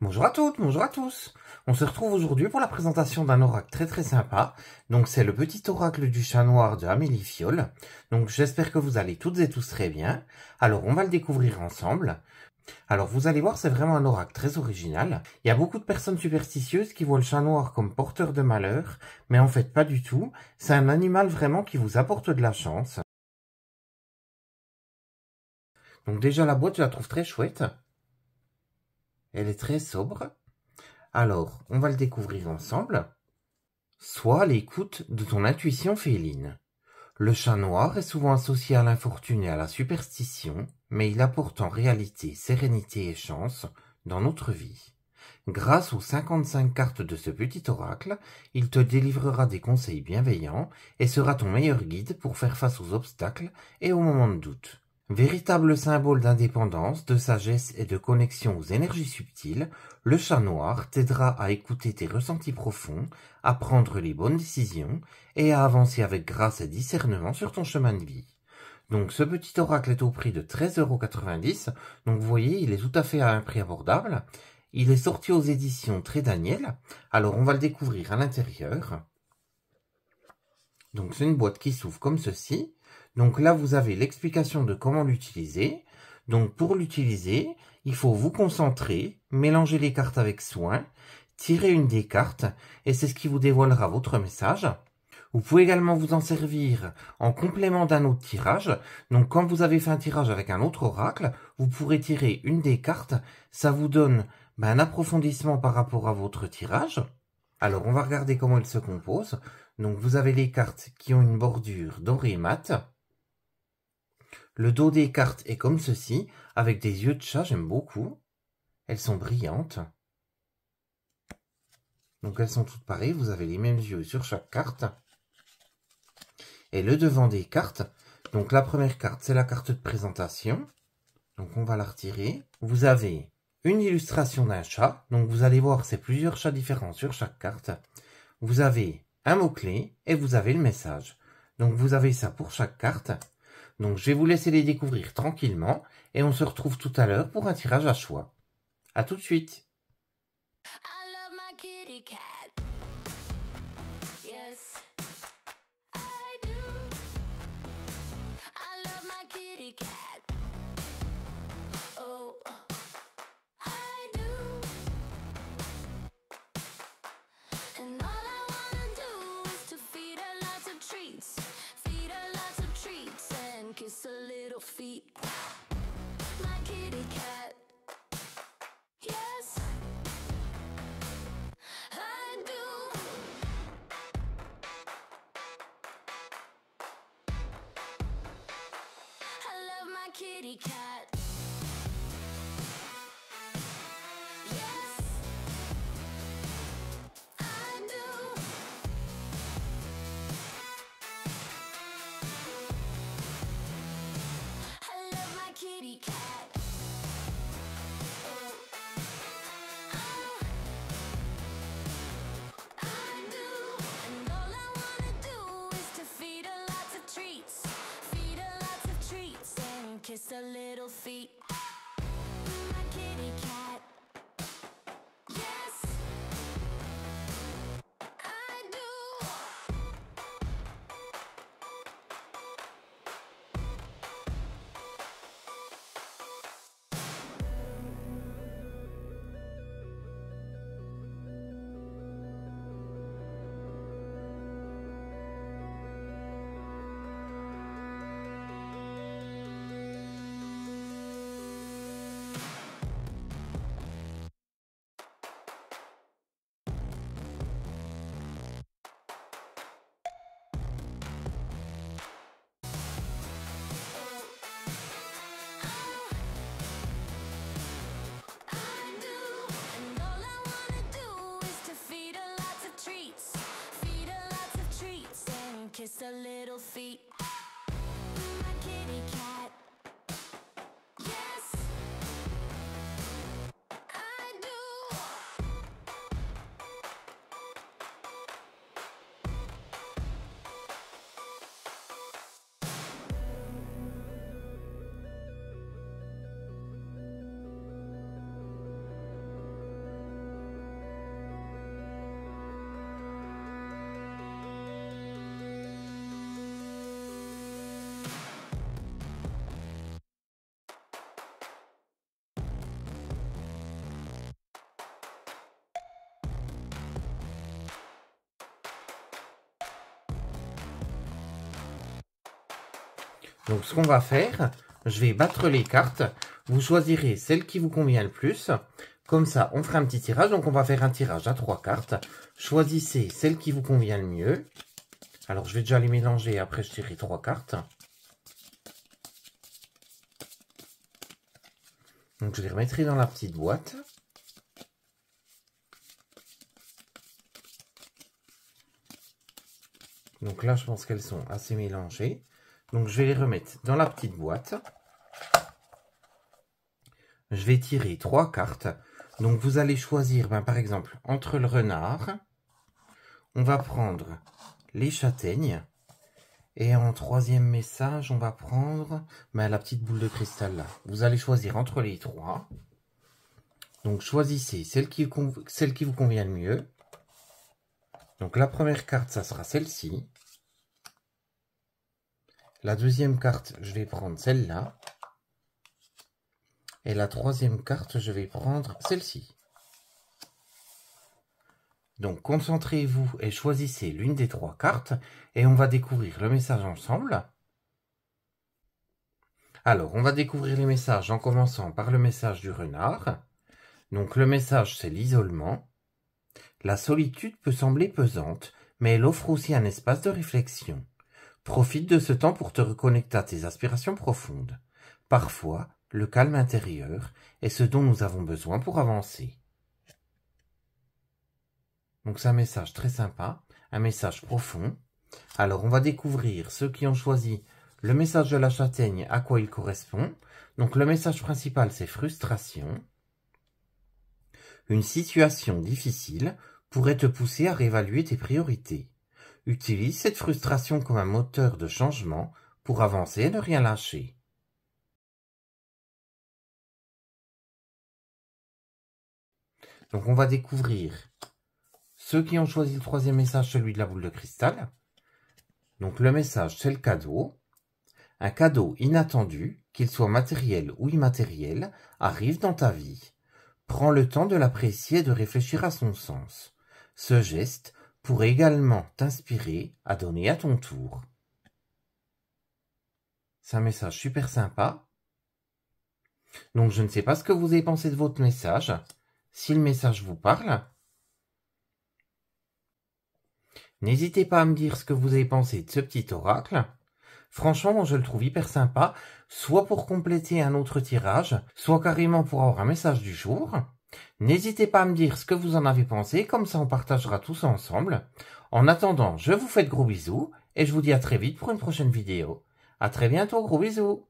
Bonjour à toutes, bonjour à tous. On se retrouve aujourd'hui pour la présentation d'un oracle très sympa. Donc c'est le petit oracle du chat noir de Amélie Fiole. Donc j'espère que vous allez toutes et tous très bien. Alors on va le découvrir ensemble. Alors vous allez voir, c'est vraiment un oracle très original. Il y a beaucoup de personnes superstitieuses qui voient le chat noir comme porteur de malheur, mais en fait pas du tout. C'est un animal vraiment qui vous apporte de la chance. Donc déjà la boîte je la trouve très chouette. Elle est très sobre. Alors, on va le découvrir ensemble. Sois à l'écoute de ton intuition féline. Le chat noir est souvent associé à l'infortune et à la superstition, mais il apporte en réalité sérénité et chance dans notre vie. Grâce aux 55 cartes de ce petit oracle, il te délivrera des conseils bienveillants et sera ton meilleur guide pour faire face aux obstacles et aux moments de doute. Véritable symbole d'indépendance, de sagesse et de connexion aux énergies subtiles, le chat noir t'aidera à écouter tes ressentis profonds, à prendre les bonnes décisions et à avancer avec grâce et discernement sur ton chemin de vie. Donc ce petit oracle est au prix de 13,90 €, donc vous voyez, il est tout à fait à un prix abordable. Il est sorti aux éditions Très Daniel, alors on va le découvrir à l'intérieur. Donc c'est une boîte qui s'ouvre comme ceci. Donc là vous avez l'explication de comment l'utiliser. Donc pour l'utiliser, il faut vous concentrer, mélanger les cartes avec soin, tirer une des cartes et c'est ce qui vous dévoilera votre message. Vous pouvez également vous en servir en complément d'un autre tirage. Donc quand vous avez fait un tirage avec un autre oracle, vous pourrez tirer une des cartes. Ça vous donne un approfondissement par rapport à votre tirage. Alors on va regarder comment il se compose. Donc vous avez les cartes qui ont une bordure dorée mat. Le dos des cartes est comme ceci, avec des yeux de chat, j'aime beaucoup. Elles sont brillantes. Donc elles sont toutes pareilles, vous avez les mêmes yeux sur chaque carte. Et le devant des cartes, donc la première carte, c'est la carte de présentation. Donc on va la retirer. Vous avez une illustration d'un chat. Donc vous allez voir, c'est plusieurs chats différents sur chaque carte. Vous avez un mot-clé et vous avez le message. Donc vous avez ça pour chaque carte. Donc je vais vous laisser les découvrir tranquillement et on se retrouve tout à l'heure pour un tirage à choix. À tout de suite. Kiss her little feet, my kitty cat. Yes, I do. I love my kitty cat. Yes, I do. I love my kitty cat. Kiss her little feet, my kitty cat. Yes, I do. Kiss her little feet, my kitty cat. Yes, I do. Donc ce qu'on va faire, je vais battre les cartes. Vous choisirez celle qui vous convient le plus. Comme ça, on fera un petit tirage. Donc on va faire un tirage à 3 cartes. Choisissez celle qui vous convient le mieux. Alors je vais déjà les mélanger. Après je tirerai 3 cartes. Donc je les remettrai dans la petite boîte. Donc là, je pense qu'elles sont assez mélangées. Donc je vais les remettre dans la petite boîte. Je vais tirer 3 cartes. Donc vous allez choisir, par exemple, entre le renard. On va prendre les châtaignes. Et en troisième message, on va prendre la petite boule de cristal là. Vous allez choisir entre les 3. Donc choisissez celle qui vous convient le mieux. Donc la première carte, ça sera celle-ci. La deuxième carte, je vais prendre celle-là. Et la troisième carte, je vais prendre celle-ci. Donc concentrez-vous et choisissez l'une des 3 cartes. Et on va découvrir le message ensemble. Alors, on va découvrir les messages en commençant par le message du renard. Donc le message, c'est l'isolement. La solitude peut sembler pesante, mais elle offre aussi un espace de réflexion. Profite de ce temps pour te reconnecter à tes aspirations profondes. Parfois, le calme intérieur est ce dont nous avons besoin pour avancer. Donc c'est un message très sympa, un message profond. Alors on va découvrir ceux qui ont choisi le message de la châtaigne, à quoi il correspond. Donc le message principal, c'est frustration. Une situation difficile pourrait te pousser à réévaluer tes priorités. Utilise cette frustration comme un moteur de changement pour avancer et ne rien lâcher. Donc on va découvrir ceux qui ont choisi le troisième message, celui de la boule de cristal. Donc le message, c'est le cadeau. Un cadeau inattendu, qu'il soit matériel ou immatériel, arrive dans ta vie. Prends le temps de l'apprécier et de réfléchir à son sens. Ce geste pourrait également t'inspirer à donner à ton tour. C'est un message super sympa. Donc je ne sais pas ce que vous avez pensé de votre message. Si le message vous parle, n'hésitez pas à me dire ce que vous avez pensé de ce petit oracle. Franchement, moi je le trouve hyper sympa, soit pour compléter un autre tirage, soit carrément pour avoir un message du jour. N'hésitez pas à me dire ce que vous en avez pensé, comme ça on partagera tous ensemble. En attendant, je vous fais de gros bisous, et je vous dis à très vite pour une prochaine vidéo. À très bientôt, gros bisous!